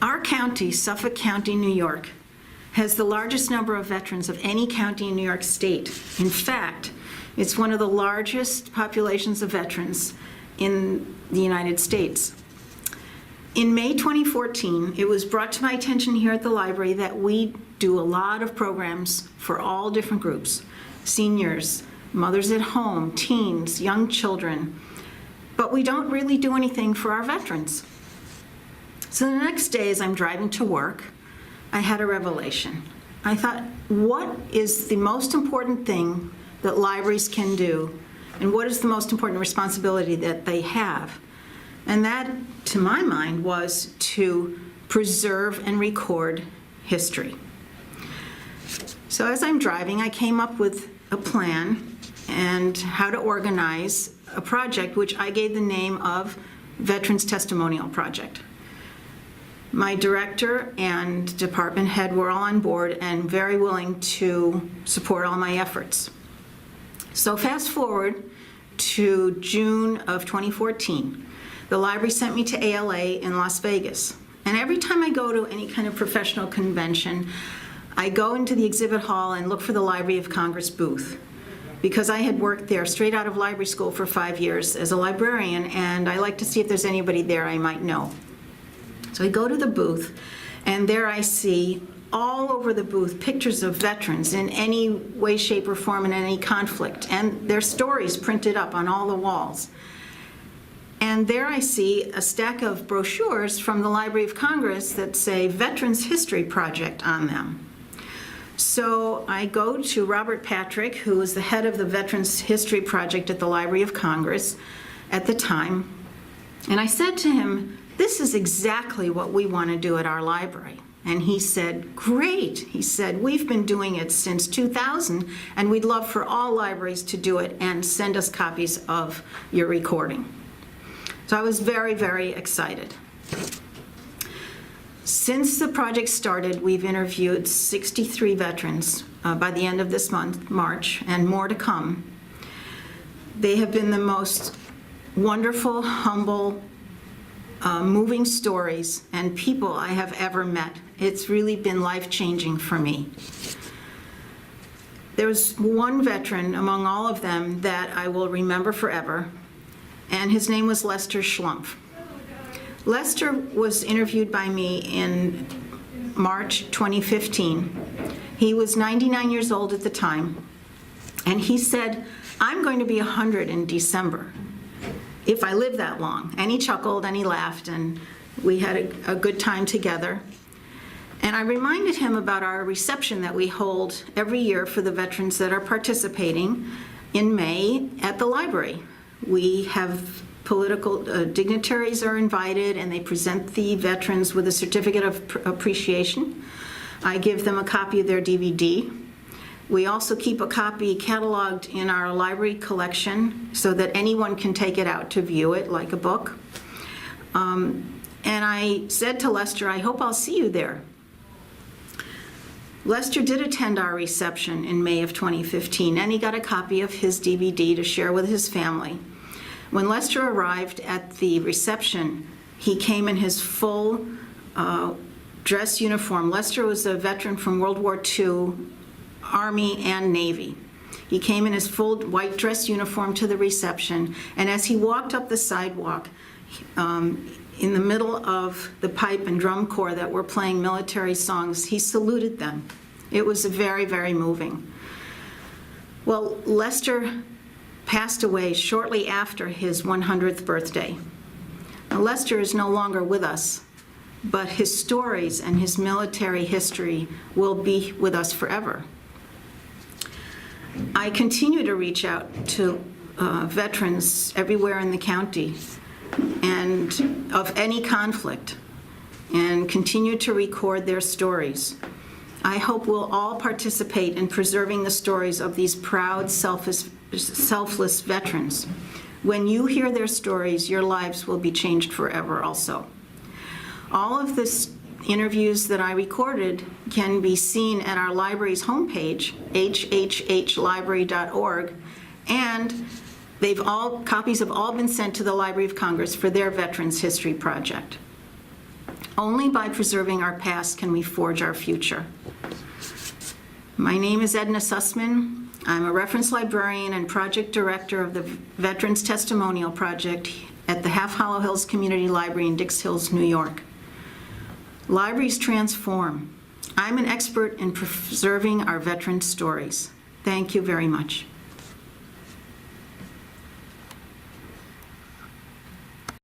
Our county, Suffolk County, New York, has the largest number of veterans of any county in New York State. In fact, it's one of the largest populations of veterans in the United States. In May 2014, it was brought to my attention here at the library that we do a lot of programs for all different groups: seniors, mothers at home, teens, young children, but we don't really do anything for our veterans. So the next day, as I'm driving to work, I had a revelation. I thought, what is the most important thing that libraries can do, and what is the most important responsibility that they have? And that, to my mind, was to preserve and record history. So as I'm driving, I came up with a plan and how to organize a project which I gave the name of Veterans Testimonial Project. My director and department head were all on board and very willing to support all my efforts. So fast forward to June of 2014. The library sent me to ALA in Las Vegas. And every time I go to any kind of professional convention, I go into the exhibit hall and look for the Library of Congress booth, because I had worked there straight out of library school for 5 years as a librarian, and I like to see if there's anybody there I might know. So I go to the booth, and there I see all over the booth pictures of veterans in any way, shape, or form in any conflict, and their stories printed up on all the walls. And there I see a stack of brochures from the Library of Congress that say Veterans History Project on them. So I go to Robert Patrick, who was the head of the Veterans History Project at the Library of Congress at the time, and I said to him, "This is exactly what we want to do at our library." And he said, "Great." He said, "We've been doing it since 2000, and we'd love for all libraries to do it and send us copies of your recording." So I was very, very excited. Since the project started, we've interviewed 63 veterans by the end of this month, March, and more to come. They have been the most wonderful, humble, moving stories and people I have ever met. It's really been life-changing for me. There was one veteran among all of them that I will remember forever, and his name was Lester Schlumpf. Lester was interviewed by me in March 2015. He was 99 years old at the time, and he said, "I'm going to be 100 in December, if I live that long." And he chuckled and he laughed, and we had a good time together. And I reminded him about our reception that we hold every year for the veterans that are participating in May at the library. We have political dignitaries are invited, and they present the veterans with a certificate of appreciation. I give them a copy of their DVD. We also keep a copy cataloged in our library collection so that anyone can take it out to view it like a book. And I said to Lester, "I hope I'll see you there." Lester did attend our reception in May of 2015, and he got a copy of his DVD to share with his family. When Lester arrived at the reception, he came in his full dress uniform. Lester was a veteran from World War II, Army and Navy. He came in his full white dress uniform to the reception, and as he walked up the sidewalk, in the middle of the pipe and drum corps that were playing military songs, he saluted them. It was very, very moving. Well, Lester passed away shortly after his 100th birthday. Now, Lester is no longer with us, but his stories and his military history will be with us forever. I continue to reach out to veterans everywhere in the county and of any conflict, and continue to record their stories. I hope we'll all participate in preserving the stories of these proud, selfless veterans. When you hear their stories, your lives will be changed forever also. All of the interviews that I recorded can be seen at our library's homepage, hhhlibrary.org, and copies have all been sent to the Library of Congress for their Veterans History Project. Only by preserving our past can we forge our future. My name is Edna Susman. I'm a reference librarian and project director of the Veterans Testimonial Project at the Half Hollow Hills Community Library in Dix Hills, New York. Libraries transform. I'm an expert in preserving our veterans' stories. Thank you very much.